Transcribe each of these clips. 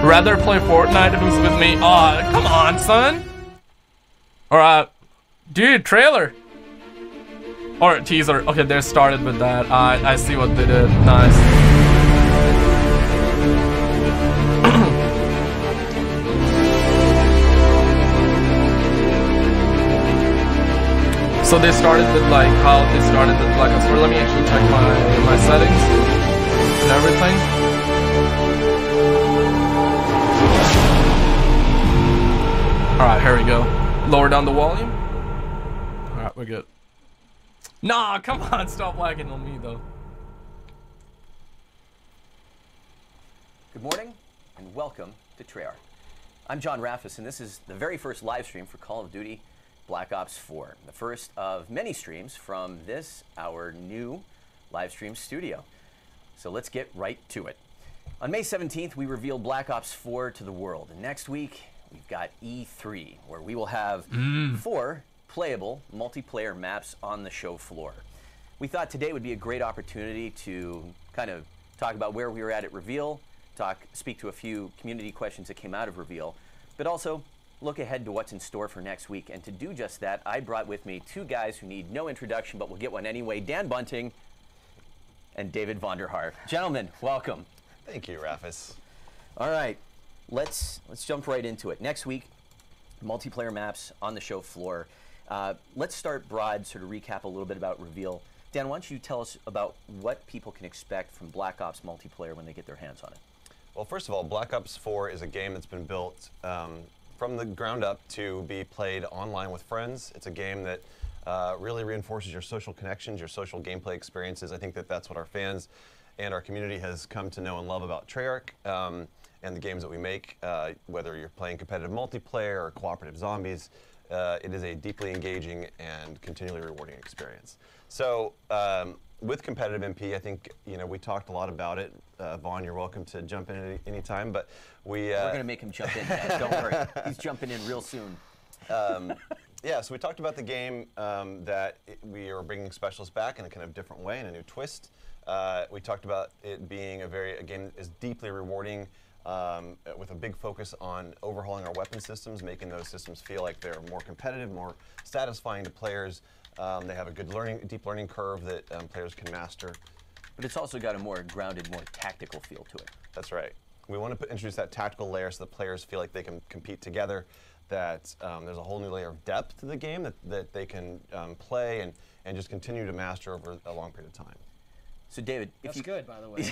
Rather play Fortnite if it was with me. Aw, come on, son. Or, dude, trailer. Or teaser. Okay, they started with that. I see what they did. Nice. So they started with like how they started with like a story. Let me actually check my settings and everything. Alright, here we go. Lower down the volume. Alright, we're good. Nah, come on, stop lagging on me though. Good morning and welcome to Treyarch. I'm John Raffis and this is the very first live stream for Call of Duty Black Ops 4. The first of many streams from this, our new live stream studio. So let's get right to it. On May 17th, we revealed Black Ops 4 to the world. And next week, we've got E3, where we will have 4 playable multiplayer maps on the show floor. We thought today would be a great opportunity to kind of talk about where we were at reveal, speak to a few community questions that came out of reveal, but also look ahead to what's in store for next week. And to do just that, I brought with me 2 guys who need no introduction, but will get one anyway. Dan Bunting and David Vonderhaar. Gentlemen, welcome. Thank you, Raffis. All right, let's jump right into it. Next week, multiplayer maps on the show floor. Let's start broad, sort of recap a little bit about reveal. Dan, why don't you tell us about what people can expect from Black Ops multiplayer when they get their hands on it? Well, first of all, Black Ops 4 is a game that's been built from the ground up to be played online with friends. It's a game that really reinforces your social connections, your social gameplay experiences. I think that that's what our fans and our community has come to know and love about Treyarch and the games that we make. Whether you're playing competitive multiplayer or cooperative zombies, it is a deeply engaging and continually rewarding experience. So with competitive MP, I think we talked a lot about it. Vaughn, you're welcome to jump in at any time, but we're going to make him jump in, guys. Don't worry. He's jumping in real soon. Yeah, so we talked about the game that we are bringing specialists back in a kind of different way, in a new twist. We talked about it being a game that is deeply rewarding with a big focus on overhauling our weapon systems, making those systems feel like they're more competitive, more satisfying to players. They have a good deep learning curve that players can master. But it's also got a more grounded, more tactical feel to it. That's right. We want to introduce that tactical layer so that players feel like they can compete together, that there's a whole new layer of depth to the game that they can play and just continue to master over a long period of time. So David, that's good, by the way.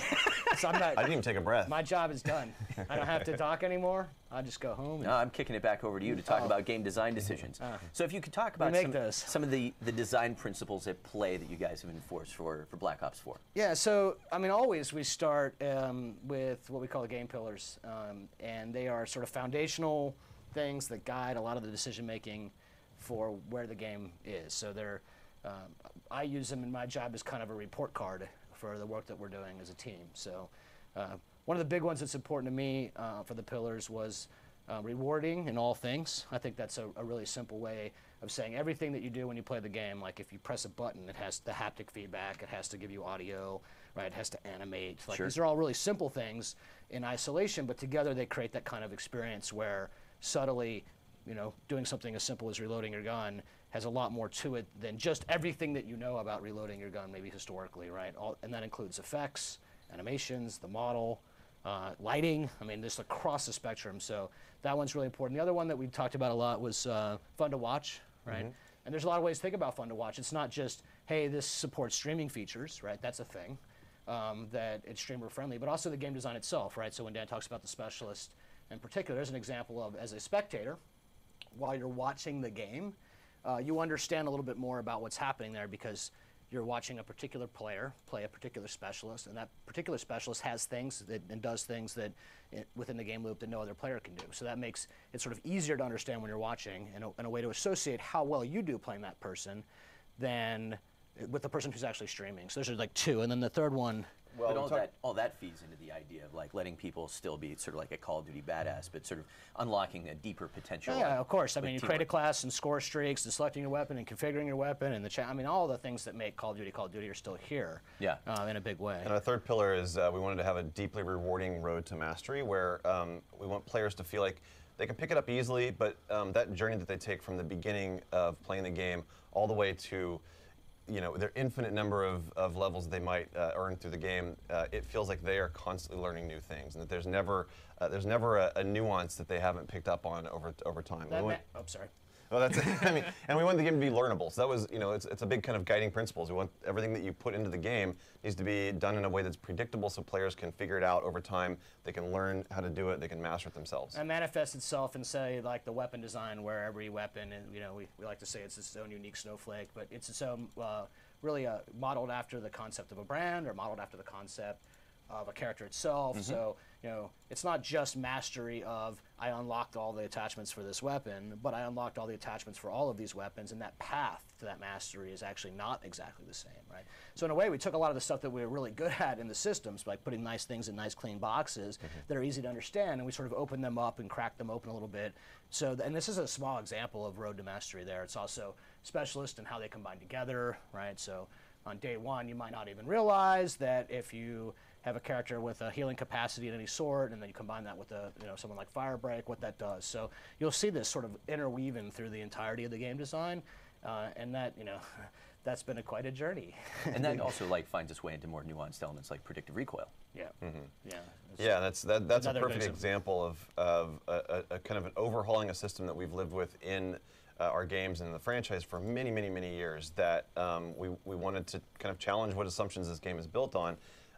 So I didn't even take a breath. My job is done. I don't have to talk anymore. I'll just go home. No, I'm kicking it back over to you to talk about game design decisions. So if you could talk about some of the design principles at play that you guys have enforced for Black Ops 4. Yeah, so I mean, always we start with what we call the game pillars, and they are sort of foundational things that guide a lot of the decision making for where the game is. So they're, I use them in my job as kind of a report card for the work that we're doing as a team. So one of the big ones that's important to me for the pillars was rewarding in all things. I think that's a really simple way of saying everything that you do when you play the game. Like if you press a button, it has the haptic feedback, it has to give you audio, right? It has to animate. Like These are all really simple things in isolation, but together they create that kind of experience where subtly, doing something as simple as reloading your gun has a lot more to it than just everything that you know about reloading your gun, maybe historically, right? And that includes effects, animations, the model, lighting. I mean, just across the spectrum. So that one's really important. The other one that we talked about a lot was fun to watch, right? And there's a lot of ways to think about fun to watch. It's not just, hey, this supports streaming features, right? That's a thing, that it's streamer friendly, but also the game design itself, right? So when Dan talks about the specialist in particular, there's an example of, as a spectator, while you're watching the game, you understand a little bit more about what's happening there because you're watching a particular player play a particular specialist, and that particular specialist has things and does things that within the game loop that no other player can do. So that makes it sort of easier to understand when you're watching and a way to associate how well you do playing that person than with the person who's actually streaming. So those are like 2. And then the third one But all that feeds into the idea of like letting people still be sort of like a Call of Duty badass, but sort of unlocking a deeper potential. Yeah, of course. I mean, you teamwork. create a class and score streaks and selecting your weapon and configuring your weapon and I mean, all the things that make Call of Duty are still here. Yeah. In a big way. And our third pillar is we wanted to have a deeply rewarding road to mastery where we want players to feel like they can pick it up easily, but that journey that they take from the beginning of playing the game all the way to their infinite number of levels they might earn through the game, it feels like they are constantly learning new things, and that there's never a nuance that they haven't picked up on over time. Sorry. Well, that's I mean, and we want the game to be learnable. So that was, it's a big kind of guiding principles. We want everything that you put into the game needs to be done in a way that's predictable, so players can figure it out over time. They can learn how to do it. They can master it themselves. And manifests itself in, say, like the weapon design, where every weapon, and we like to say it's its own unique snowflake, but it's its own really modeled after the concept of a brand or modeled after the concept of a character itself. So it's not just mastery of I unlocked all the attachments for this weapon, but I unlocked all the attachments for all of these weapons, and that path to that mastery is actually not exactly the same, right? So in a way, we took a lot of the stuff that we were really good at in the systems, like putting nice things in nice clean boxes that are easy to understand, and we sort of opened them up and cracked them open a little bit. So, and this is a small example of road to mastery there. It's also specialist in how they combine together, right? So on day one, you might not even realize that if you have a character with a healing capacity of any sort, and then you combine that with someone like Firebreak, what that does. So you'll see this sort of interweaving through the entirety of the game design, and that that's been quite a journey. And that also finds its way into more nuanced elements like predictive recoil. Yeah. Yeah, that's a perfect example of a kind of an overhauling a system that we've lived with in our games and in the franchise for many, many, many years. That we wanted to kind of challenge what assumptions this game is built on.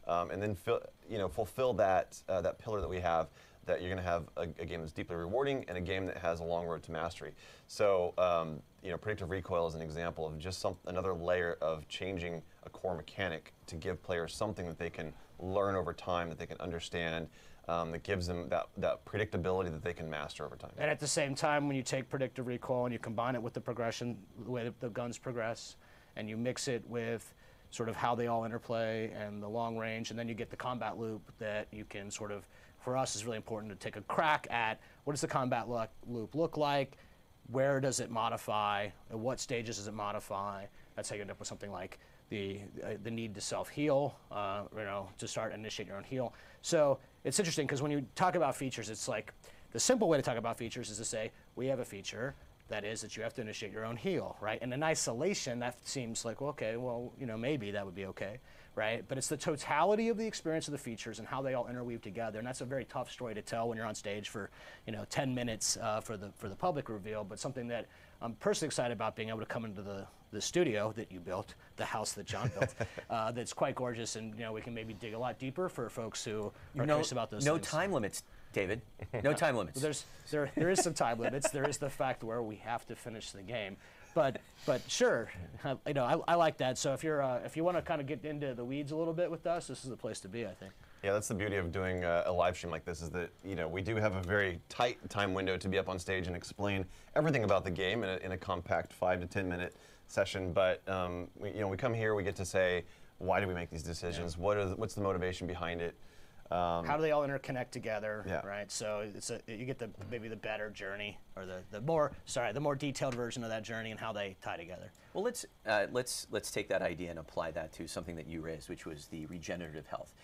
And then fulfill that pillar that we have, that you're going to have a game that's deeply rewarding and a game that has a long road to mastery. So predictive recoil is an example of just another layer of changing a core mechanic to give players something that they can learn over time, that they can understand, that gives them that predictability that they can master over time. And at the same time, when you take predictive recoil and you combine it with the progression, the way that the guns progress, and you mix it with sort of how they all interplay and the long range, and then you get the combat loop that you can sort of, for us, is really important to take a crack at what does the combat loop look like, where does it modify, at what stages does it modify. That's how you end up with something like the need to self-heal, to start initiate your own heal. So it's interesting because when you talk about features, it's like the simple way to talk about features is to say, we have a feature that is that you have to initiate your own heal, right? And in isolation, that seems like, well, okay, well, maybe that would be okay, right? But it's the totality of the experience of the features and how they all interweave together, and that's a very tough story to tell when you're on stage for, 10 minutes for the public reveal, but something that I'm personally excited about being able to come into the studio that you built, the house that John built, that's quite gorgeous, and we can maybe dig a lot deeper for folks who are curious about those things. No time limits, David. No time limits. There is some time limits. There is the fact where we have to finish the game, but sure, I like that. So if you want to kind of get into the weeds a little bit with us, this is the place to be, I think. Yeah, that's the beauty of doing a live stream like this, is that we do have a very tight time window to be up on stage and explain everything about the game in a compact 5 to 10 minute session. But we come here, we get to say, why do we make these decisions? Yeah. What's the motivation behind it? How do they all interconnect together, yeah. Right? So you get maybe the better journey, or the more detailed version of that journey and how they tie together. Well, let's take that idea and apply that to something that you raised, which was the regenerative health.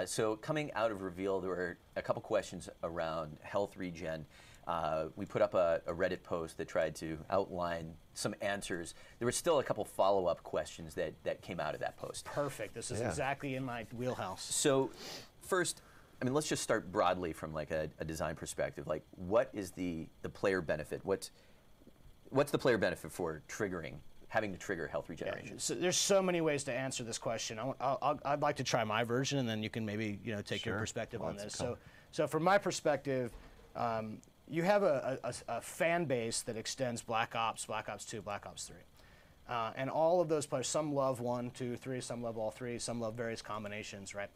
So coming out of Reveal, there were a couple questions around health regen. We put up a Reddit post that tried to outline some answers. There were still a couple follow-up questions that came out of that post. Perfect. This is exactly in my wheelhouse. So first, let's just start broadly from like a design perspective. Like, what is the player benefit? What's the player benefit for having to trigger health regeneration? Yeah, so there's so many ways to answer this question. I'd like to try my version, and then you can maybe take your perspective on this. So from my perspective, you have a fan base that extends Black Ops 2, Black Ops 3. And all of those players, some love 1, 2, 3, some love all 3, some love various combinations, right?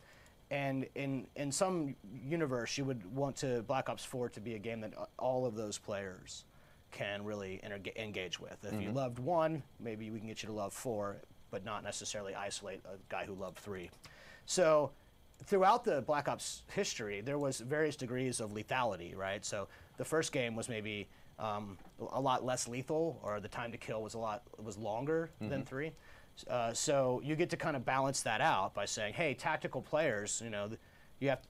And in some universe, you would want Black Ops 4 to be a game that all of those players can really engage with. If you loved 1, maybe we can get you to love 4, but not necessarily isolate a guy who loved 3. So throughout the Black Ops history, there was various degrees of lethality, right? So the first game was maybe a lot less lethal, or the time to kill was longer than 3. So you get to kind of balance that out by saying, hey, tactical players,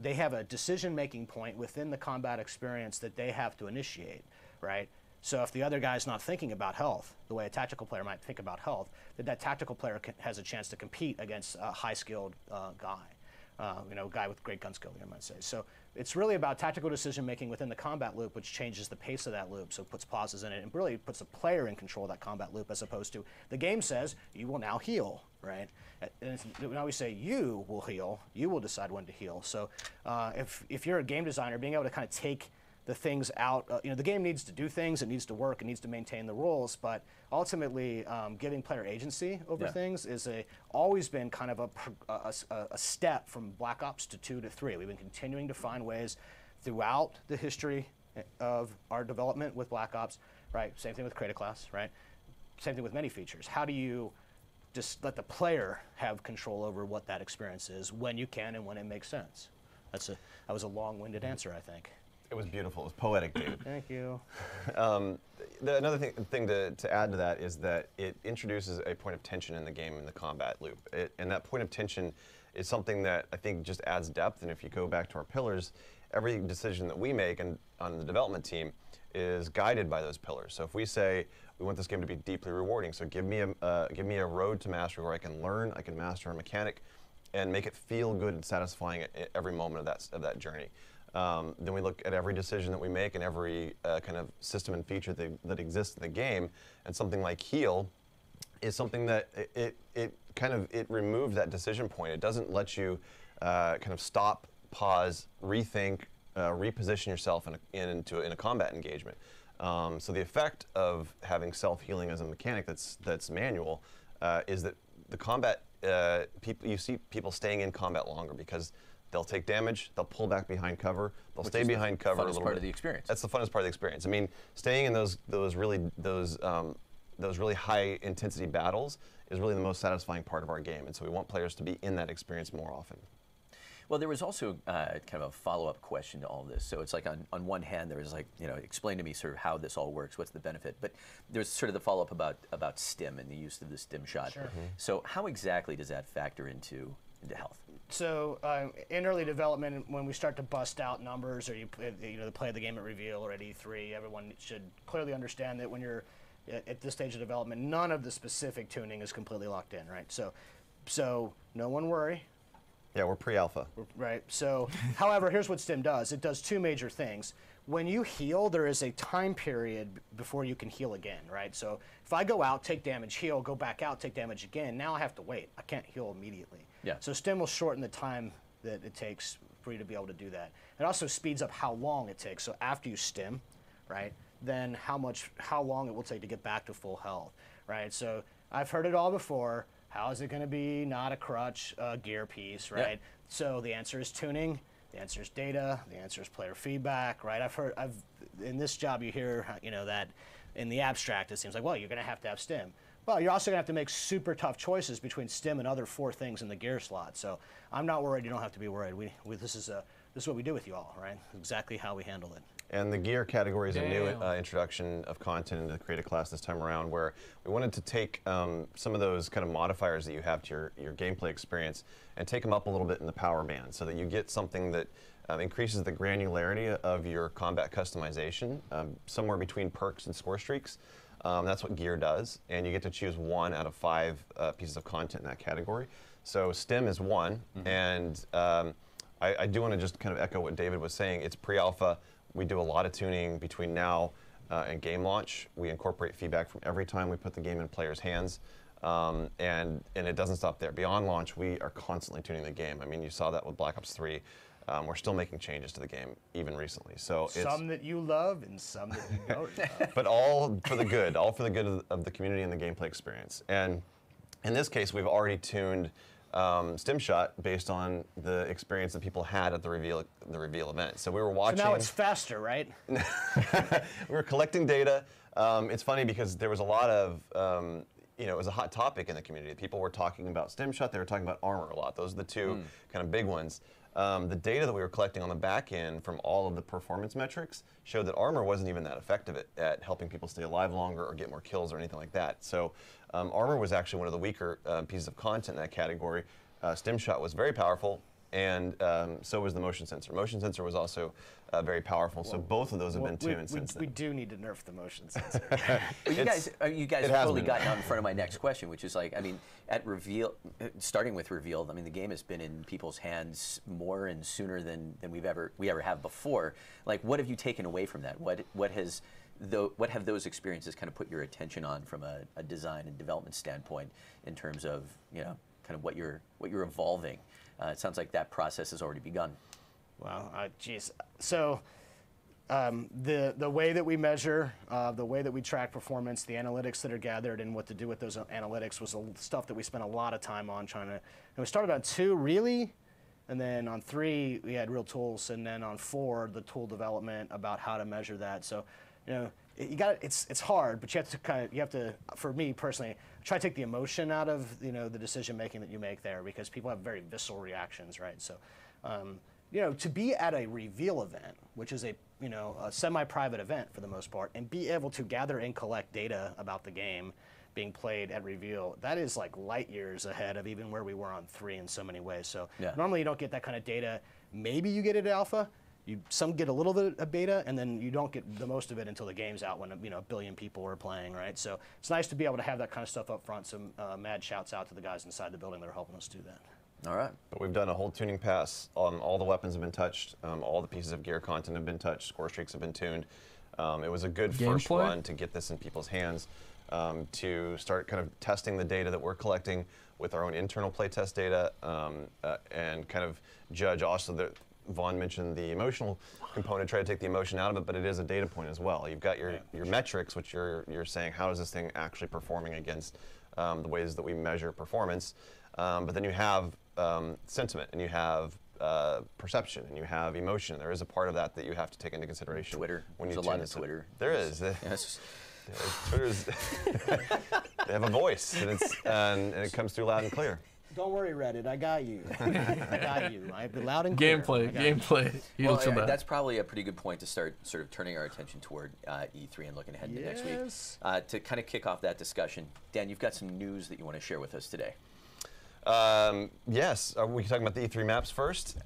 they have a decision-making point within the combat experience that they have to initiate, right? So if the other guy's not thinking about health, the way a tactical player might think about health, that tactical player has a chance to compete against a high-skilled guy. A guy with great gun skill, I might say. So it's really about tactical decision-making within the combat loop, which changes the pace of that loop, so it puts pauses in it, and really puts the player in control of that combat loop, as opposed to the game says, you will now heal, right? And now we say, you will heal, you will decide when to heal. So if you're a game designer, being able to kind of take the things out, the game needs to do things, it needs to work, it needs to maintain the rules, but ultimately giving player agency over things is always been kind of a step from Black Ops to 2 to 3. We've been continuing to find ways throughout the history of our development with Black Ops, right? Same thing with Create a Class, right? Same thing with many features. How do you just let the player have control over what that experience is when you can and when it makes sense? That was a long-winded answer, I think. It was beautiful. It was poetic, David. Thank you. Another thing to add to that is that it introduces a point of tension in the game, in the combat loop. And that point of tension is something that I think just adds depth. And if you go back to our pillars, every decision that we make on the development team is guided by those pillars. So if we say we want this game to be deeply rewarding, so give me a road to mastery where I can learn, I can master a mechanic, and make it feel good and satisfying at every moment of that journey. Then we look at every decision that we make and every kind of system and feature that exists in the game, and something like heal is something that it removes that decision point. It doesn't let you kind of stop, pause, rethink, reposition yourself in a combat engagement. So the effect of having self-healing as a mechanic that's manual is that the combat you see people staying in combat longer because they'll take damage, they'll pull back behind cover, they'll stay behind cover a little bit. Funnest part of the experience. That's the funnest part of the experience. I mean, staying in those really high intensity battles is really the most satisfying part of our game, and so we want players to be in that experience more often. Well, there was also kind of a follow-up question to all this. So it's like on one hand, there was like, explain to me sort of how this all works, what's the benefit? But there's sort of the follow-up about stim and the use of the stim shot. Sure. So how exactly does that factor into health? So in early development, when we start to bust out numbers, or you play the game at reveal or at E3, everyone should clearly understand that when you're at this stage of development, none of the specific tuning is completely locked in, right? So no one worry. Yeah, we're pre-alpha. Right. So, however, here's what stim does. It does two major things. When you heal, there is a time period before you can heal again, right? So if I go out, take damage, heal, go back out, take damage again, now I have to wait. I can't heal immediately. Yeah. So stim will shorten the time that it takes for you to be able to do that. It also speeds up how long it takes. So after you stim, right, then how long it will take to get back to full health, right? So I've heard it all before. How is it going to be not a crutch, gear piece, right? Yeah. So the answer is tuning. The answer is data. The answer is player feedback, right? In this job you hear, that in the abstract it seems like, well, you're going to have stim. Well, you're also going to have to make super tough choices between stim and other 4 things in the gear slot. So I'm not worried. You don't have to be worried. This is what we do with you all, right? Exactly how we handle it. And the gear category is a new introduction of content into the Create a Class this time around, where we wanted to take some of those kind of modifiers that you have to your gameplay experience and take them up a little bit in the power band so that you get something that increases the granularity of your combat customization, somewhere between perks and score streaks. That's what gear does, and you get to choose 1 out of 5 pieces of content in that category. So stim is 1, and I do want to just kind of echo what David was saying. It's pre-alpha. We do a lot of tuning between now and game launch. We incorporate feedback from every time we put the game in players' hands, and it doesn't stop there. Beyond launch, we are constantly tuning the game. I mean, you saw that with Black Ops 3. We're still making changes to the game, even recently. So some that you love and some that you don't love. But all for the good, of the community and the gameplay experience. And in this case, we've already tuned stim shot based on the experience that people had at the reveal event. So we were watching. So now it's faster, right? We were collecting data. It's funny because there was a lot of you know, it was a hot topic in the community. People were talking about stim shot. They were talking about armor a lot. Those are the two kind of big ones. The data that we were collecting on the back end from all of the performance metrics showed that armor wasn't even that effective at helping people stay alive longer or get more kills or anything like that. So armor was actually one of the weaker pieces of content in that category. Stim shot was very powerful, and so was the motion sensor. Motion sensor was also very powerful, so both of those have been tuned since then. We do need to nerf the motion sensor. Well, you guys have totally gotten out in front of my next question, which is like, I mean, at reveal, starting with reveal, I mean, the game has been in people's hands more and sooner than we ever have before. Like, what have you taken away from that? What have those experiences kind of put your attention on from a design and development standpoint in terms of, you know, kind of what you're evolving? It sounds like that process has already begun. Wow, geez. So the way that we measure, the way that we track performance, the analytics that are gathered, and what to do with those analytics was the stuff that we spent a lot of time on trying to. And we started on 2 really, and then on 3 we had real tools, and then on 4 the tool development about how to measure that. So, you know, it's hard, but you have to, for me personally, try to take the emotion out of, you know, the decision making that you make there, because people have very visceral reactions, right? So, you know, to be at a reveal event, which is a semi-private event for the most part, and be able to gather and collect data about the game being played at reveal, that is like light years ahead of even where we were on 3 in so many ways. So normally you don't get that kind of data. Maybe you get it at alpha. Some get a little bit of beta, and then you don't get the most of it until the game's out when, you know, 1 billion people are playing, right? So it's nice to be able to have that kind of stuff up front. So mad shouts out to the guys inside the building that are helping us do that. All right. But we've done a whole tuning pass on all the weapons have been touched, all the pieces of gear content have been touched, score streaks have been tuned. It was a good first run to get this in people's hands, to start kind of testing the data that we're collecting with our own internal playtest data, and kind of judge also that Vaughn mentioned the emotional component, try to take the emotion out of it, but it is a data point as well. You've got your metrics, which you're saying, how is this thing actually performing against the ways that we measure performance, but then you have sentiment, and you have perception, and you have emotion. There is a part of that that you have to take into consideration. Twitter. When There's you a lot of Twitter. There is. Yes. Twitter's. They have a voice, and it comes through loud and clear. Don't worry, Reddit. I got you. I got you. I've been loud and clear. Gameplay. Well, that's probably a pretty good point to start sort of turning our attention toward E3 and looking ahead to next week. To kind of kick off that discussion, Dan, you've got some news that you want to share with us today. Yes. Are we talking about the E3 maps first?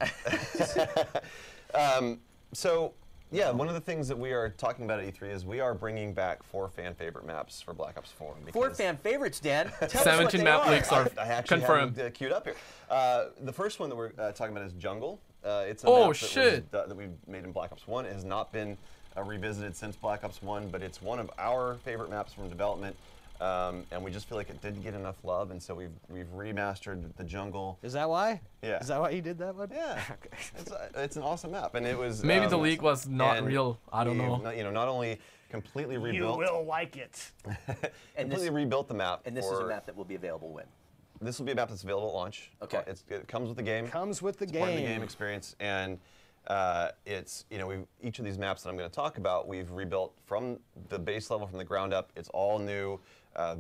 So, yeah, one of the things that we are talking about at E3 is we are bringing back 4 fan favorite maps for Black Ops 4. 4 fan favorites, Dan. Tell 17 map leaks are I actually confirmed. have them queued up here. The first one that we're talking about is Jungle. It's a map that we've made in Black Ops 1. It has not been revisited since Black Ops 1, but it's one of our favorite maps from development. And we just feel like it didn't get enough love, and so we've remastered the Jungle. Is that why? Yeah. Is that why you did that one? Yeah. It's an awesome map, and it was maybe the leak was not real. I don't know. You know, not only completely rebuilt. You will like it. completely rebuilt the map. And this is a map that will be available when? This will be a map that's available at launch. Okay. It comes with the game. Comes with the game. Part of the game experience, and it's, you know, each of these maps that I'm going to talk about, we've rebuilt from the base level, from the ground up. It's all new.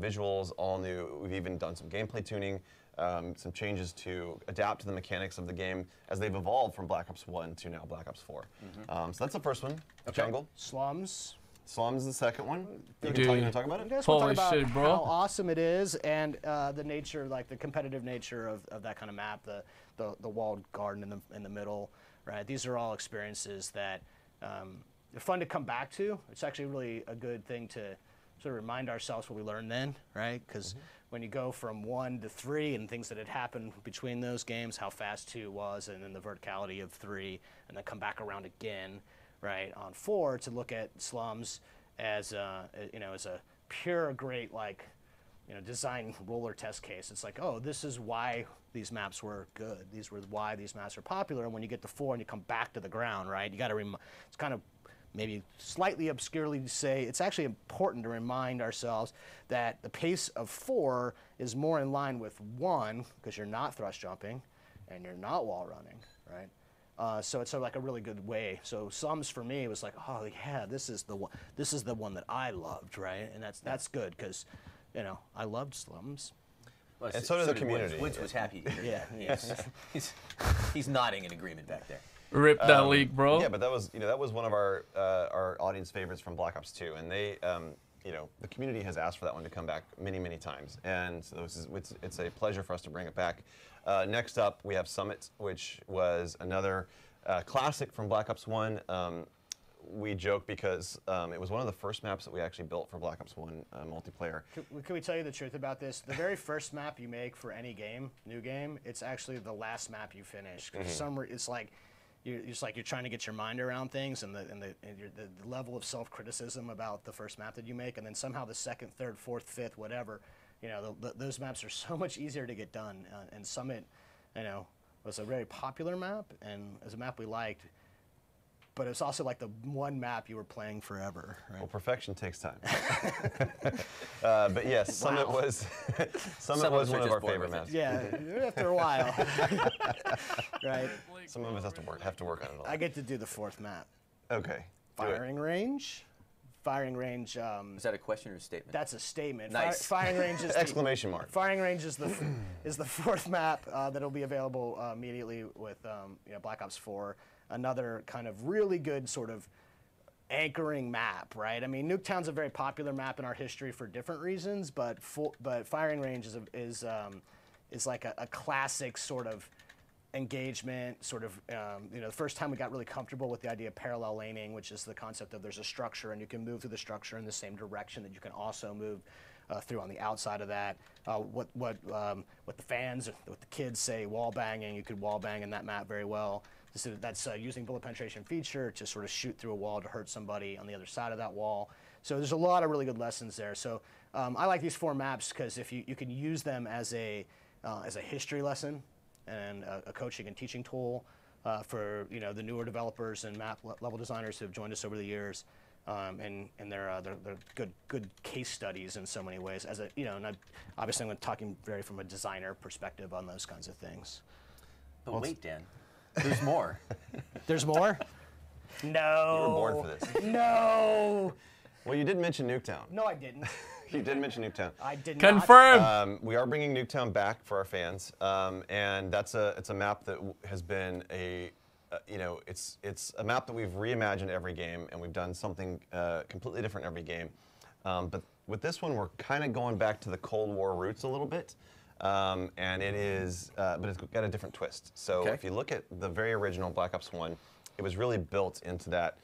Visuals, all new. We've even done some gameplay tuning, some changes to adapt to the mechanics of the game as they've evolved from Black Ops 1 to now Black Ops 4. So that's the first one, Jungle. Slums. Slums is the second one. You Dude. can talk about it? You guys want to Holy talk about shit, bro. how awesome it is, and the nature, like the competitive nature of that kind of map, the walled garden in the middle, right? These are all experiences that they're fun to come back to. It's actually really a good thing to sort of remind ourselves what we learned then, right? Because when you go from 1 to 3 and things that had happened between those games, how fast 2 was, and then the verticality of 3, and then come back around again, right, on 4 to look at Slums as you know, as a pure, great, like, you know, design roller test case. It's like, oh, this is why these maps were good. These were why these maps are popular. And when you get to 4 and you come back to the ground, right, you got to it's kind of maybe slightly obscurely to say, it's actually important to remind ourselves that the pace of 4 is more in line with 1, because you're not thrust jumping and you're not wall running, right? So it's sort of like a really good way. So Slums for me was like, oh yeah, this is the one that I loved, right? And that's good, because you know, I loved Slums. Well, And so did the community. Woods was happy to hear Yeah, that. He's nodding in agreement back there. Rip that leak, bro. Yeah, but that was one of our audience favorites from Black Ops 2, and they the community has asked for that one to come back many times, and so it's a pleasure for us to bring it back. Next up, we have Summit, which was another classic from Black Ops 1. We joke because it was one of the first maps that we actually built for Black Ops 1 multiplayer. Can we tell you the truth about this? The very first map you make for any game, new game, it's actually the last map you finish. It's like you're trying to get your mind around things, and the level of self-criticism about the first map that you make, and then somehow the second, third, fourth, fifth, whatever, you know, those maps are so much easier to get done. And Summit, you know, was a very popular map, and as a map we liked. But it's also like the one map you were playing forever, right? Well, perfection takes time. But yes, Summit was one of our favorite maps. Yeah, after a while, right? Some of us have to work on it a lot. I get to do the fourth map. Okay. Firing range. Firing range. Is that a question or a statement? That's a statement. Nice. Firing range is exclamation mark. Firing range is the fourth map that'll be available immediately with Black Ops 4. Another kind of really good sort of anchoring map, right? I mean, Nuketown's a very popular map in our history for different reasons, but Firing Range is like a classic sort of engagement, sort of the first time we got really comfortable with the idea of parallel laning, which is the concept of there's a structure and you can move through the structure in the same direction that you can also move through on the outside of that. What the fans, what the kids say, wall banging, you could wall bang in that map very well. So that's using bullet penetration feature to sort of shoot through a wall to hurt somebody on the other side of that wall. So there's a lot of really good lessons there. So I like these 4 maps because if you can use them as a history lesson and a coaching and teaching tool for the newer developers and map level designers who have joined us over the years, and they're good case studies in so many ways. And obviously I'm talking very from a designer perspective on those kinds of things. But wait, Dan. There's more. There's more? No. You were born for this. No. Well, you did mention Nuketown. No, I didn't. You did mention Nuketown. I did not. Confirm. We are bringing Nuketown back for our fans, and it's a map that has been it's a map that we've reimagined every game, and we've done something completely different every game. But with this one, we're kind of going back to the Cold War roots a little bit. And it is, but it's got a different twist. So if you look at the very original Black Ops 1, it was really built into that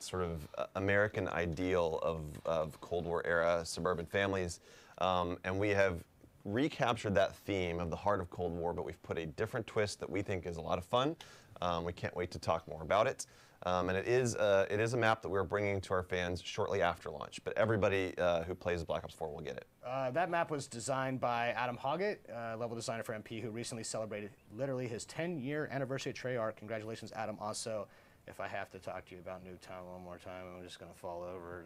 sort of American ideal of Cold War era suburban families. And we have recaptured that theme of the heart of Cold War, but we've put a different twist that we think is a lot of fun. We can't wait to talk more about it. And it is a map that we're bringing to our fans shortly after launch, but everybody who plays Black Ops 4 will get it. That map was designed by Adam Hoggett, level designer for MP, who recently celebrated literally his 10-year anniversary at Treyarch. Congratulations, Adam. Also, if I have to talk to you about Nuketown one more time, I'm just going to fall over.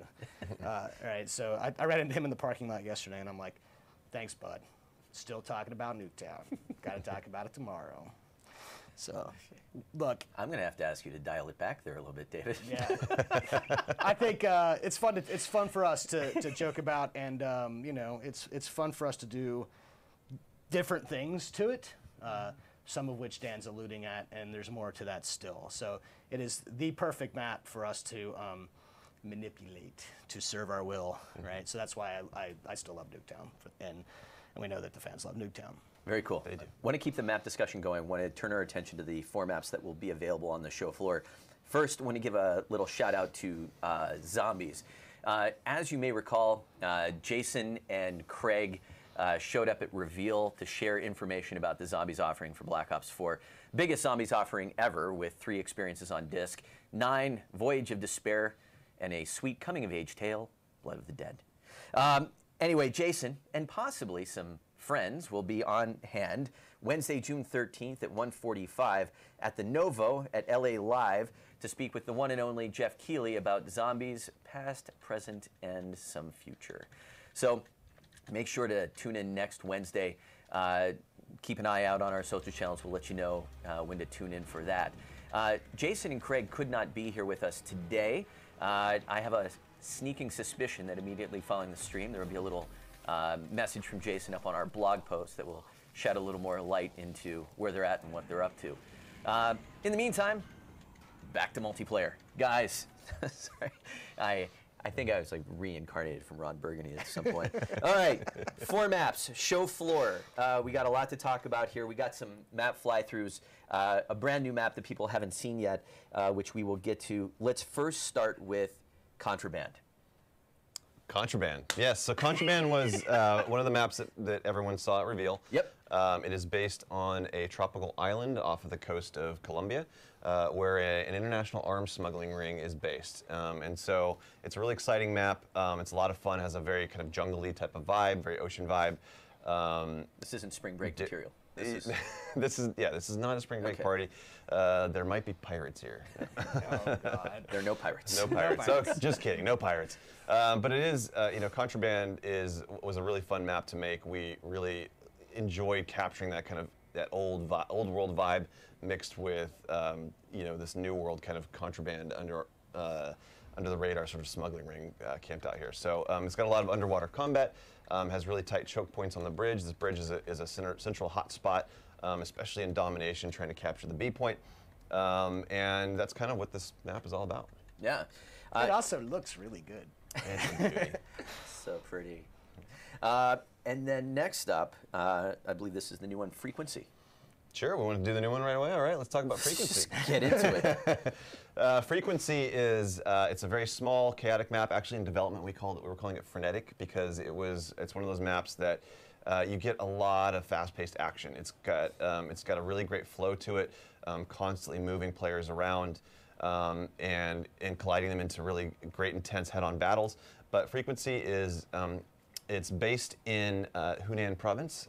All right, so I ran into him in the parking lot yesterday, and I'm like, thanks, bud. Still talking about Nuketown. Got to talk about it tomorrow. So, look. I'm going to have to ask you to dial it back there a little bit, David. Yeah. I think it's fun for us to joke about, and it's fun for us to do different things to it, some of which Dan's alluding at, and there's more to that still. So it is the perfect map for us to manipulate to serve our will, right? So that's why I still love Nuketown, and we know that the fans love Nuketown. Very cool. They do. Want to keep the map discussion going. Want to turn our attention to the 4 maps that will be available on the show floor. First, want to give a little shout out to Zombies. As you may recall, Jason and Craig showed up at Reveal to share information about the Zombies offering for Black Ops 4. Biggest Zombies offering ever, with 3 experiences on disc, 9 Voyage of Despair, and a sweet coming-of-age tale, Blood of the Dead. Anyway, Jason, and possibly some friends, will be on hand Wednesday, June 13th at 1:45 at the Novo at LA Live to speak with the one and only Jeff Keighley about Zombies, past, present, and some future. So make sure to tune in next Wednesday. Keep an eye out on our social channels. We'll let you know when to tune in for that. Jason and Craig could not be here with us today. I have a sneaking suspicion that immediately following the stream there will be a little message from Jason up on our blog post that will shed a little more light into where they're at and what they're up to. In the meantime, back to multiplayer. Guys, sorry, I think I was like reincarnated from Ron Burgundy at some point. All right, 4 maps, show floor. We got a lot to talk about here. We got some map fly-throughs, a brand new map that people haven't seen yet, which we will get to. Let's first start with Contraband. Contraband, yes. So Contraband was one of the maps that everyone saw at reveal. Yep. It is based on a tropical island off of the coast of Colombia, where an international arms smuggling ring is based. And so it's a really exciting map. It's a lot of fun. Has a very kind of jungly type of vibe, very ocean vibe. This isn't spring break material. This is not a spring break party. There might be pirates here. Oh, God. There are no pirates. No pirates. No pirates. So, just kidding, no pirates. But it is, Contraband was a really fun map to make. We really enjoyed capturing that kind of old world vibe mixed with this new world kind of contraband under the radar sort of smuggling ring camped out here. So it's got a lot of underwater combat. Has really tight choke points on the bridge. This bridge is a central hot spot, especially in domination, trying to capture the B point. And that's kind of what this map is all about. Yeah. It also looks really good. So pretty. And then next up, I believe this is the new one, Frequency. Sure, we want to do the new one right away. All right, let's talk about Frequency. Get into it. Frequency is it's a very small, chaotic map. Actually, in development, we were calling it frenetic because it's one of those maps that you get a lot of fast-paced action. It's got a really great flow to it, constantly moving players around and colliding them into really great, intense head-on battles. But Frequency is it's based in Hunan province.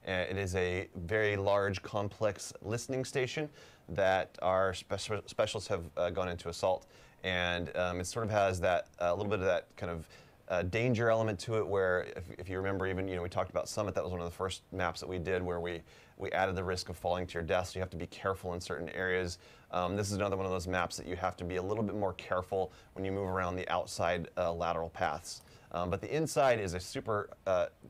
It is a very large, complex listening station that our specialists have gone into assault, and it sort of has that a little bit of that kind of danger element to it. Where, if you remember, even we talked about Summit. That was one of the first maps that we did, where we added the risk of falling to your death. So you have to be careful in certain areas. This is another one of those maps that you have to be a little bit more careful when you move around the outside lateral paths. But the inside is a super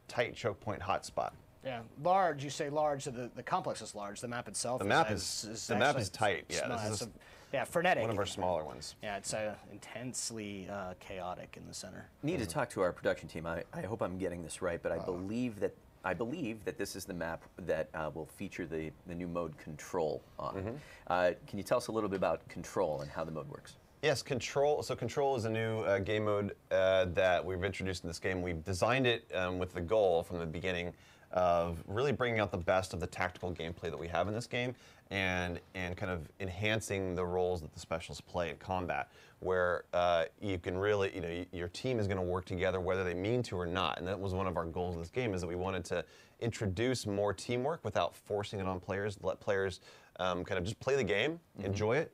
tight choke point hotspot. Yeah, large. You say large, so the complex is large. The map itself. The map is tight. Yeah, this is frenetic. One of our smaller ones. Yeah, it's intensely chaotic in the center. Need to talk to our production team. I hope I'm getting this right, but I believe that this is the map that will feature the new mode Control on. Can you tell us a little bit about Control and how the mode works? Yes, Control. So Control is a new game mode that we've introduced in this game. We've designed it with the goal from the beginning of really bringing out the best of the tactical gameplay that we have in this game, and kind of enhancing the roles that the specialists play in combat, where you can really, your team is going to work together whether they mean to or not. And that was one of our goals of this game, is that we wanted to introduce more teamwork without forcing it on players, let players kind of just play the game, enjoy it.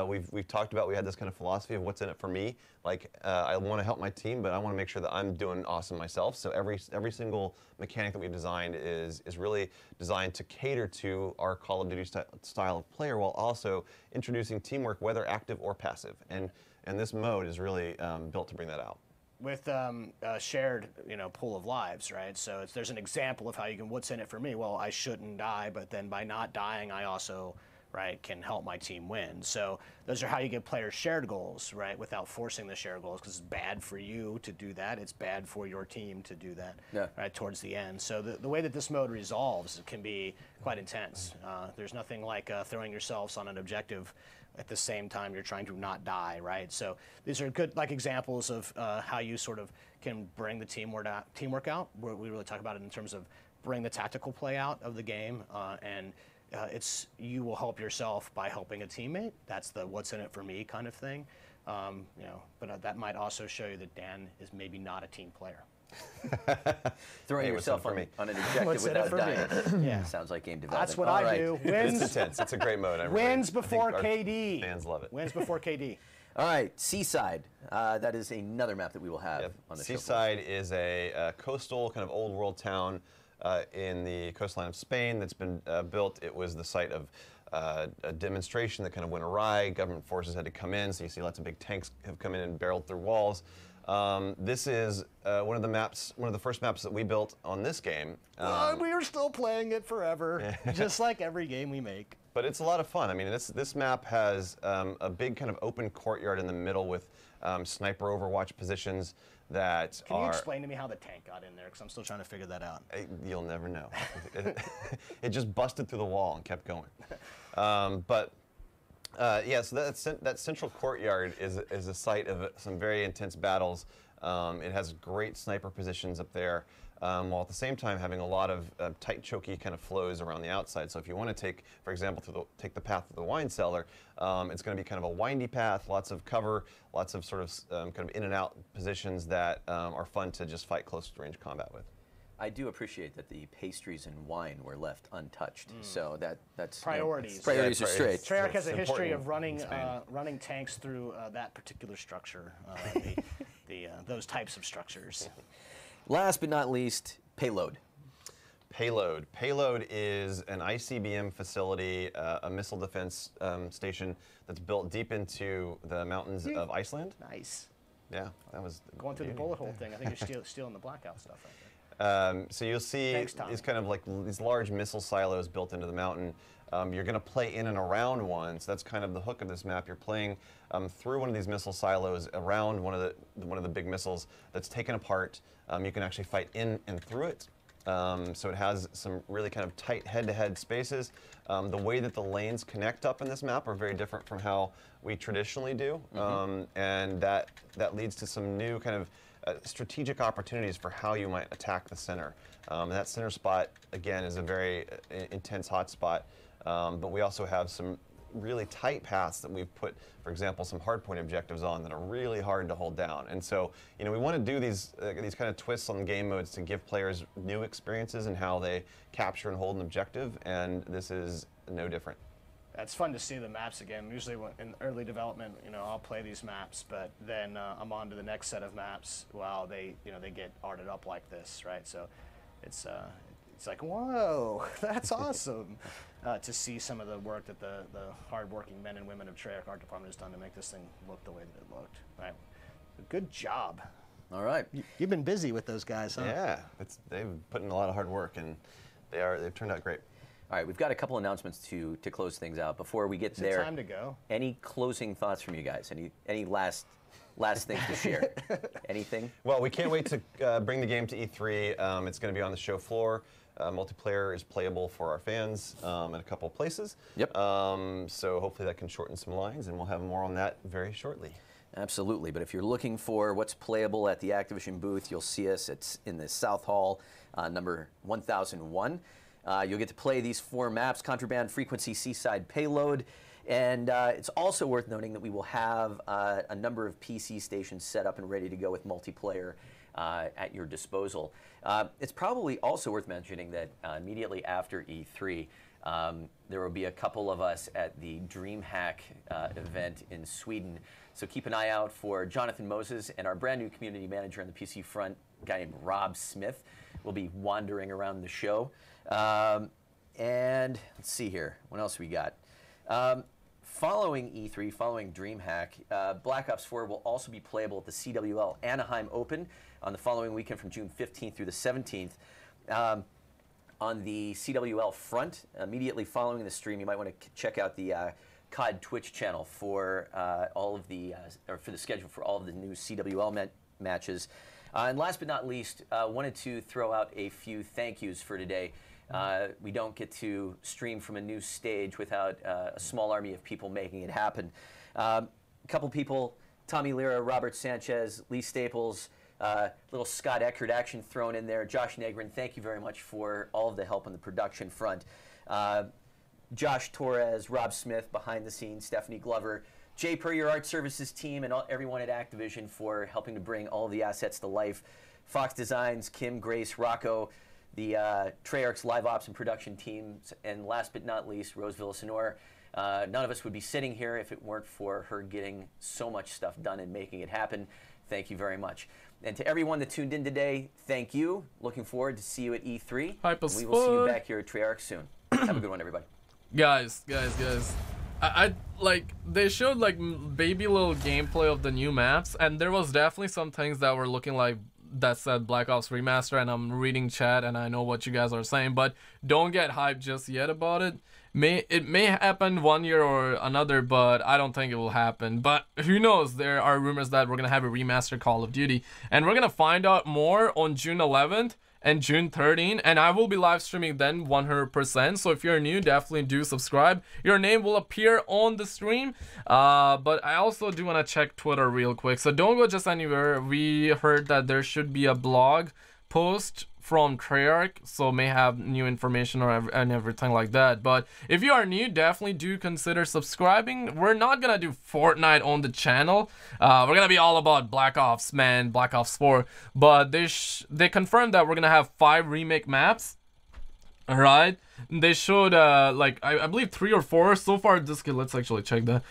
We've talked about, we had this kind of philosophy of what's in it for me. Like, I want to help my team, but I want to make sure that I'm doing awesome myself. So every single mechanic that we've designed is really designed to cater to our Call of Duty style of player, while also introducing teamwork, whether active or passive. And this mode is really built to bring that out. With a shared, pool of lives, right? So there's an example of how you can, what's in it for me? Well, I shouldn't die, but then by not dying, I also can help my team win. So those are how you get players shared goals, right? Without forcing the shared goals, because it's bad for you to do that. It's bad for your team to do that, right, towards the end. So the way that this mode resolves can be quite intense. There's nothing like throwing yourselves on an objective at the same time you're trying to not die, right? So these are good examples of how you sort of can bring the teamwork out. We really talk about it in terms of bring the tactical play out of the game, and you will help yourself by helping a teammate. That's the what's in it for me kind of thing. But that might also show you that Dan is maybe not a team player. Throwing yourself on an objective without dying. Yeah. Sounds like game development. That's what I do. Wins. It's intense. It's a great mode. Wins before KD. Fans love it. Wins before KD. All right, Seaside. That is another map that we will have on the show. Seaside is a coastal kind of old world town in the coastline of Spain that's been built. It was the site of a demonstration that kind of went awry. Government forces had to come in, so you see lots of big tanks have come in and barreled through walls. This is one of the first maps that we built on this game. We are still playing it forever, just like every game we make. But it's a lot of fun. I mean, this map has a big kind of open courtyard in the middle with sniper overwatch positions that Can you explain to me how the tank got in there? Because I'm still trying to figure that out. You'll never know. It just busted through the wall and kept going. Yeah, so that central courtyard is a site of some very intense battles. It has great sniper positions up there, while at the same time having a lot of tight, choky kind of flows around the outside. So if you want to take, for example, take the path of the wine cellar, it's going to be kind of a windy path, lots of cover, lots of sort of kind of in and out positions that are fun to just fight close range combat with. I do appreciate that the pastries and wine were left untouched. So that's Priorities. Priorities are straight. Treyarch has a history of running tanks through that particular structure, those types of structures. Last but not least, payload. Payload is an ICBM facility, a missile defense station that's built deep into the mountains of Iceland. Nice. Yeah, that was going through the bullet hole thing. I think you're stealing the blackout stuff right there. So you'll see these kind of like these large missile silos built into the mountain. You're going to play in and around one, so that's kind of the hook of this map. You're playing through one of these missile silos, around one of the big missiles that's taken apart. You can actually fight in and through it. So it has some really kind of tight head-to-head spaces. The way that the lanes connect up in this map are very different from how we traditionally do, and that leads to some new kind of strategic opportunities for how you might attack the center. That center spot, again, is a very intense hotspot, but we also have some really tight paths that we've put, for example, some hardpoint objectives on that are really hard to hold down. And so, you know, we want to do these kind of twists on the game modes to give players new experiences in how they capture and hold an objective, and this is no different. It's fun to see the maps again. Usually in early development, you know, I'll play these maps, but then I'm on to the next set of maps while they get arted up like this, right? So it's like, whoa, that's awesome to see some of the work that the hardworking men and women of Treyarch Art Department has done to make this thing look the way that it looked. Right? Good job. All right. You've been busy with those guys, huh? Yeah, they've put in a lot of hard work, and they've turned out great. All right, we've got a couple announcements to close things out. Before we get there, time to go. Any closing thoughts from you guys? Any last things to share? Anything? Well, we can't wait to bring the game to E3. It's going to be on the show floor. Multiplayer is playable for our fans in a couple of places. Yep. So hopefully that can shorten some lines, and we'll have more on that very shortly. Absolutely. But if you're looking for what's playable at the Activision booth, you'll see us. It's in the South Hall, number 1001. You'll get to play these 4 maps: Contraband, Frequency, Seaside, Payload. And it's also worth noting that we will have a number of PC stations set up and ready to go with multiplayer at your disposal. It's probably also worth mentioning that immediately after E3, there will be a couple of us at the DreamHack event in Sweden. So keep an eye out for Jonathan Moses and our brand new community manager on the PC front, a guy named Rob Smith. Will be wandering around the show. And let's see here, what else we got? Following E3, following DreamHack, Black Ops 4 will also be playable at the CWL Anaheim Open on the following weekend from June 15th through the 17th. On the CWL front, immediately following the stream, you might want to check out the COD Twitch channel for all of the, or for the schedule for all of the new CWL matches. And last but not least, wanted to throw out a few thank yous for today. We don't get to stream from a new stage without a small army of people making it happen. A couple people, Tommy Lira, Robert Sanchez, Lee Staples, little Scott Eckert action thrown in there, Josh Negrin, thank you very much for all of the help on the production front. Josh Torres, Rob Smith behind the scenes, Stephanie Glover, Jay Per, your art services team, and everyone at Activision for helping to bring all of the assets to life. Fox Designs, Kim, Grace, Rocco, the Treyarch's live ops and production teams, and last but not least, Rose Villasenor. None of us would be sitting here if it weren't for her getting so much stuff done and making it happen. Thank you very much. And to everyone that tuned in today, thank you. Looking forward to see you at E3. Hype we will see you back here at Treyarch soon. Have a good one, everybody. Guys, I like they showed like baby little gameplay of the new maps, and there was definitely some things that were looking like that said Black Ops Remaster, and I'm reading chat and I know what you guys are saying, but don't get hyped just yet about it. It may happen one year or another, but I don't think it will happen. But who knows? There are rumors that we're gonna have a remastered Call of Duty, and we're gonna find out more on June 11th and June 13th, and I will be live streaming then 100%. So if you're new, definitely do subscribe. Your name will appear on the stream. But I also do want to check Twitter real quick, so don't go just anywhere. We heard that there should be a blog post from Treyarch, so may have new information and everything like that. But if you are new, definitely do consider subscribing. We're not gonna do Fortnite on the channel. We're gonna be all about Black Ops, man, Black Ops 4. But they confirmed that we're gonna have 5 remake maps. All right, they showed like I believe 3 or 4 so far. Let's actually check that.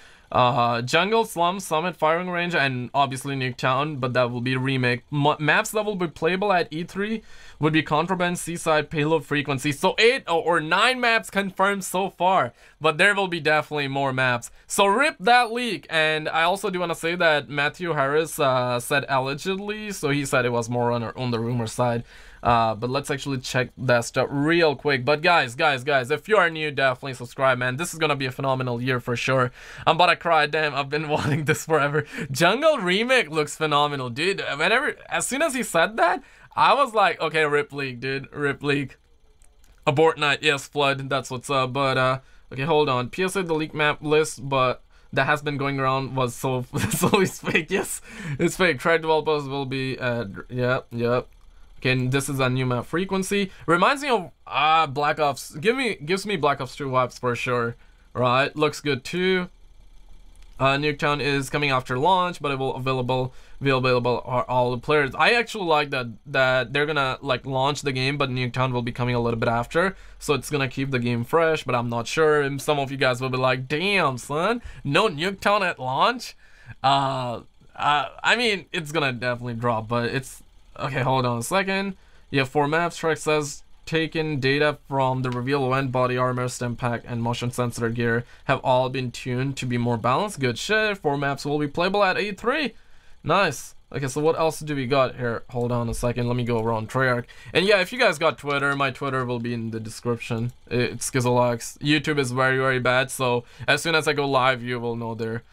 Jungle, Slum, Summit, Firing Range, and obviously Nuketown, but that will be remake. Maps that will be playable at E3 would be Contraband, Seaside, Payload, Frequency. So 8 or 9 maps confirmed so far, but there will be definitely more maps. So rip that leak. And I also do want to say that Matthew Harris said allegedly, so he said it was more on the rumor side. But let's actually check that stuff real quick. But guys, if you are new, definitely subscribe, man. This is gonna be a phenomenal year for sure. I'm about to cry. Damn, I've been wanting this forever. Jungle remake looks phenomenal, dude. As soon as he said that, I was like, okay, rip league, dude, rip league. Abort night, yes, flood, that's what's up. But okay, hold on. PSA the leak map list, but that has been going around was so it's fake. Yes, it's fake. Treyarch developers will be yep. Okay, and this is a new map. Frequency reminds me of Black Ops. Gives me Black Ops 2 vibes for sure. Right, looks good too. Nuketown is coming after launch, but it will available are all the players. I actually like that they're gonna like launch the game, but Nuketown will be coming a little bit after, so it's gonna keep the game fresh. But I'm not sure. And some of you guys will be like, "Damn, son, no Nuketown at launch." I mean, it's gonna definitely drop, but it's okay. Hold on a second. Yeah, 4 maps. Treyarch says taken data from the reveal event, body armor, stim pack, and motion sensor gear have all been tuned to be more balanced. Good shit. 4 maps will be playable at E3. Nice. Okay, so what else do we got here? Hold on a second. Let me go around Treyarch. And yeah, if you guys got Twitter, my Twitter will be in the description. It's Skizzlex. YouTube is very, very bad, so as soon as I go live, you will know there.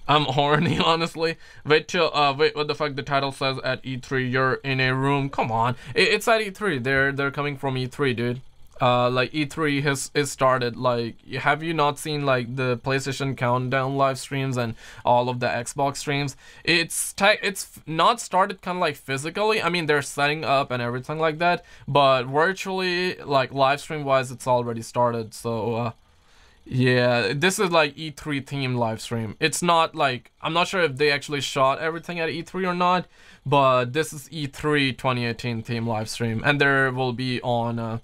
I'm horny, honestly. Wait, what the fuck the title says at E3, you're in a room. Come on. It's at E3. They're coming from E3, dude. Like E3 is started. Like, have you not seen like the PlayStation Countdown live streams and all of the Xbox streams? It's not started kind of like physically. I mean, they're setting up and everything like that, but virtually, like live stream wise, it's already started. So yeah, this is like E3 themed live stream. It's not like, I'm not sure if they actually shot everything at E3 or not, but this is E3 2018 theme live stream, and there will be on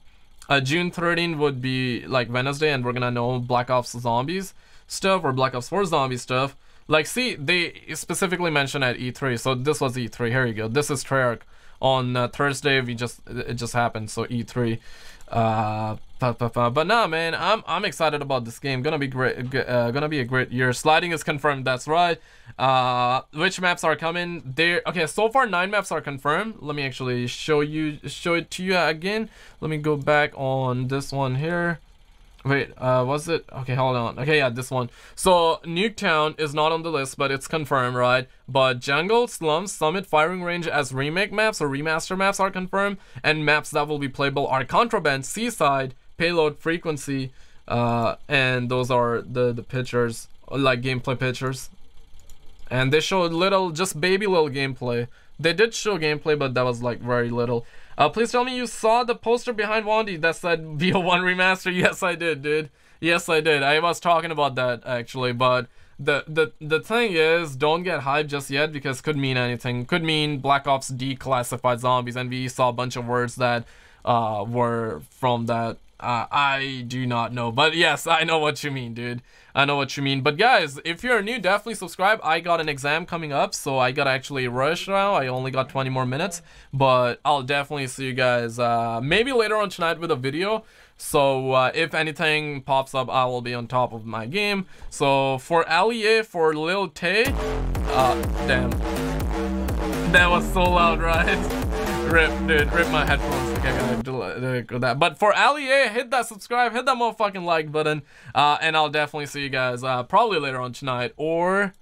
June 13 would be like Wednesday, and we're gonna know Black Ops Zombies stuff or Black Ops 4 zombie stuff. Like, see, they specifically mentioned at E3, so this was E3. Here you go. This is Treyarch on Thursday. It just happened, so E3. But nah, man, I'm excited about this game. Gonna be great. Gonna be a great year. Sliding is confirmed. That's right. Which maps are coming? There. Okay, so far 9 maps are confirmed. Let me actually show it to you again. Let me go back on this one here. Wait, was it? Okay, hold on. Okay, yeah, this one. So Nuketown is not on the list, but it's confirmed, right? But Jungle, Slums, Summit, Firing Range as remake maps or remaster maps are confirmed, and maps that will be playable are Contraband, Seaside, Payload, Frequency, and those are the pictures, like gameplay pictures. And they showed little, just baby little gameplay. They did show gameplay, but that was like very little. Please tell me you saw the poster behind Wandy that said BO1 Remaster. Yes, I did, dude. Yes, I did. I was talking about that, actually. But the thing is, don't get hyped just yet, because could mean anything. Could mean Black Ops declassified zombies, and we saw a bunch of words that were from that. I do not know. But yes, I know what you mean, dude. I know what you mean. But guys, if you're new, definitely subscribe. I got an exam coming up, so I gotta actually rush now. I only got 20 more minutes, but I'll definitely see you guys maybe later on tonight with a video. So if anything pops up, I will be on top of my game. So for Allier, for Lil Tay, damn, that was so loud, right? Rip, dude, rip my headphones. Okay, I gotta do that. But for Allier, hit that subscribe, hit that motherfucking like button, and I'll definitely see you guys probably later on tonight, or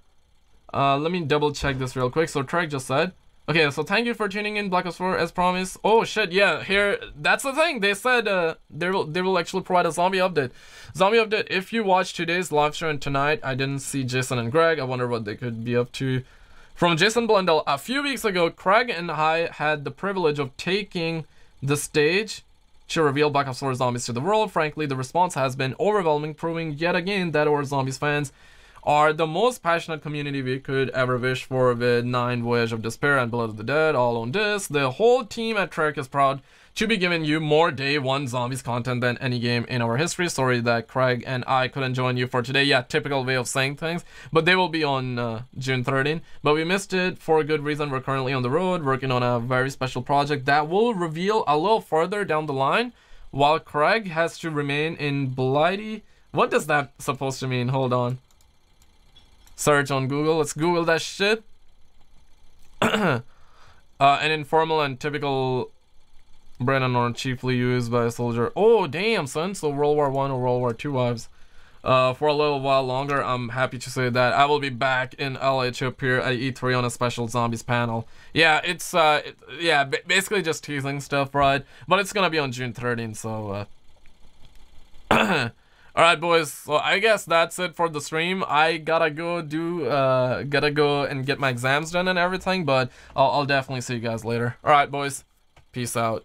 let me double check this real quick. So Treyarch just said, okay, so thank you for tuning in, Black Ops 4 as promised. Oh shit, yeah, here, that's the thing. They said they will actually provide a zombie update. Zombie update. If you watch today's live stream tonight, I didn't see Jason and Greg. I wonder what they could be up to. From Jason Blundell, a few weeks ago, Craig and I had the privilege of taking the stage to reveal Black Ops 4 Zombies to the world. Frankly, the response has been overwhelming, proving yet again that our Zombies fans are the most passionate community we could ever wish for, with 9 Voyage of Despair and Blood of the Dead all on this. The whole team at Treyarch is proud to be giving you more Day 1 Zombies content than any game in our history. Sorry that Craig and I couldn't join you for today. Yeah, typical way of saying things. But they will be on June 13. But we missed it for a good reason. We're currently on the road working on a very special project that will reveal a little further down the line, while Craig has to remain in Blighty. What does that supposed to mean? Hold on. Search on Google. Let's Google that shit. An informal and typical Brennan are chiefly used by a soldier. Oh damn, son. So World War I or World War II vibes. For a little while longer, I'm happy to say that I will be back in LA to appear at E3 on a special Zombies panel. Yeah, it's yeah, basically just teasing stuff, right? But it's gonna be on June 13th, so alright boys, so I guess that's it for the stream. I gotta go and get my exams done and everything, but I'll definitely see you guys later. Alright boys, peace out.